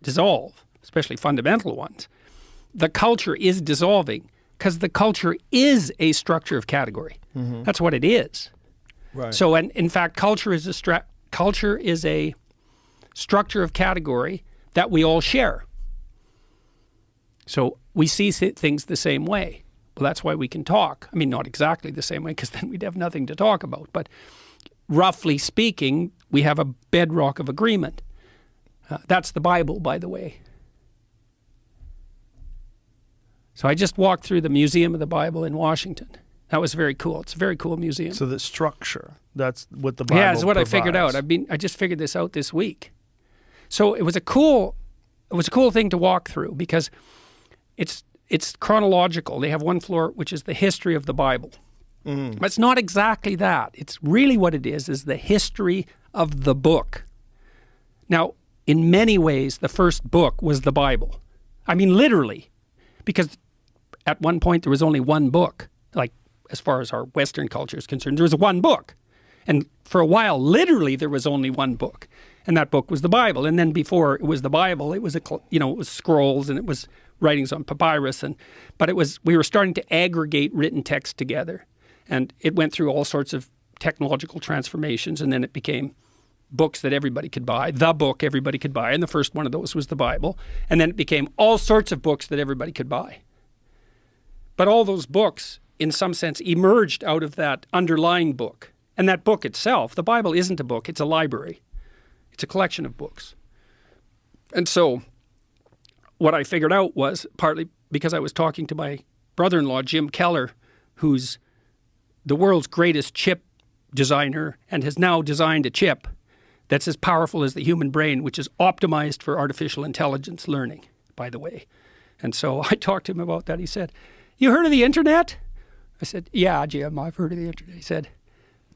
dissolve, especially fundamental ones, the culture is dissolving because the culture is a structure of category. Mm-hmm. That's what it is. Right. So, and in fact, culture is a structure of category that we all share. So we see things the same way. Well, that's why we can talk. I mean, not exactly the same way, because then we'd have nothing to talk about. But roughly speaking, we have a bedrock of agreement. That's the Bible, by the way. So I just walked through the Museum of the Bible in Washington. That was very cool. It's a very cool museum. So the structure, that's what the Bible Yeah, it's what provides. I figured out. I just figured this out this week. So it was a cool thing to walk through because it's chronological. They have one floor which is the history of the Bible. Mm. But it's not exactly that. It's really what it is the history of the book. Now, in many ways, the first book was the Bible. I mean, literally, because at one point there was only one book. Like, as far as our Western culture is concerned, there was one book. And for a while, literally, there was only one book. And that book was the Bible. And then before it was the Bible, it was it was scrolls and it was writings on papyrus. But we were starting to aggregate written text together. And it went through all sorts of technological transformations. And then it became books that everybody could buy, the book everybody could buy. And the first one of those was the Bible. And then it became all sorts of books that everybody could buy. But all those books, in some sense, emerged out of that underlying book. And that book itself, the Bible isn't a book, it's a library. It's a collection of books. And so what I figured out was, partly because I was talking to my brother-in-law, Jim Keller, who's the world's greatest chip designer and has now designed a chip that's as powerful as the human brain, which is optimized for artificial intelligence learning, by the way. And so I talked to him about that. He said, "You heard of the internet?" I said, "Yeah, Jim, I've heard of the internet." He said,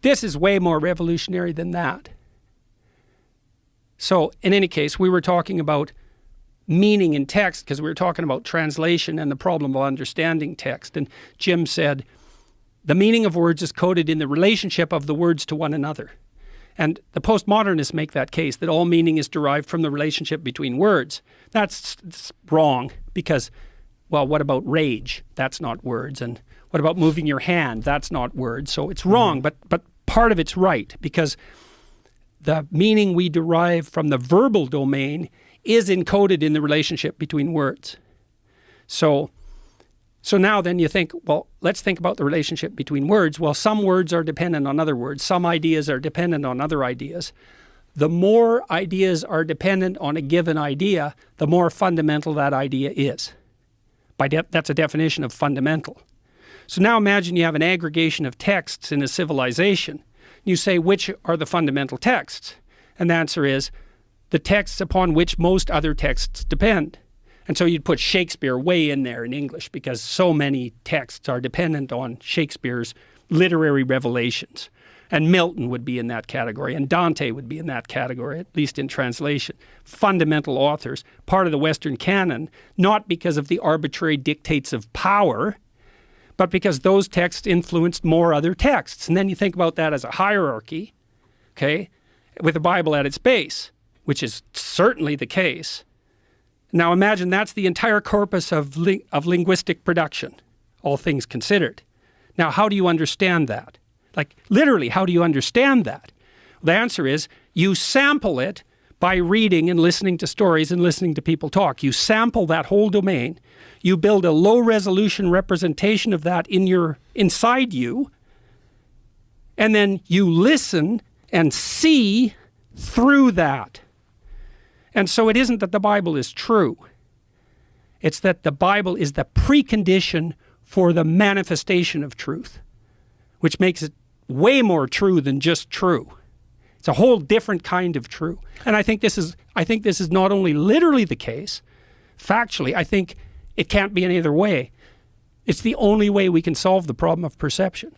"This is way more revolutionary than that." So in any case, we were talking about meaning in text because we were talking about translation and the problem of understanding text. And Jim said, the meaning of words is coded in the relationship of the words to one another. And the postmodernists make that case, that all meaning is derived from the relationship between words. That's wrong because, well, what about rage? That's not words. And what about moving your hand? That's not words. So it's wrong, but part of it's right because the meaning we derive from the verbal domain is encoded in the relationship between words. So now then you think, well, let's think about the relationship between words. Well, some words are dependent on other words. Some ideas are dependent on other ideas. The more ideas are dependent on a given idea, the more fundamental that idea is. That's a definition of fundamental. So now imagine you have an aggregation of texts in a civilization. You say, which are the fundamental texts? And the answer is the texts upon which most other texts depend. And so you'd put Shakespeare way in there in English because so many texts are dependent on Shakespeare's literary revelations. And Milton would be in that category, and Dante would be in that category, at least in translation. Fundamental authors, part of the Western canon, not because of the arbitrary dictates of power, but because those texts influenced more other texts. And then you think about that as a hierarchy, okay, with the Bible at its base, which is certainly the case. Now imagine that's the entire corpus of linguistic production, all things considered. Now, how do you understand that? Like, literally, how do you understand that? The answer is you sample it by reading and listening to stories and listening to people talk. You sample that whole domain. You build a low-resolution representation of that inside you, and then you listen and see through that. And so it isn't that the Bible is true. It's that the Bible is the precondition for the manifestation of truth, which makes it way more true than just true. It's a whole different kind of true. And I think this is not only literally the case, factually, I think it can't be any other way. It's the only way we can solve the problem of perception.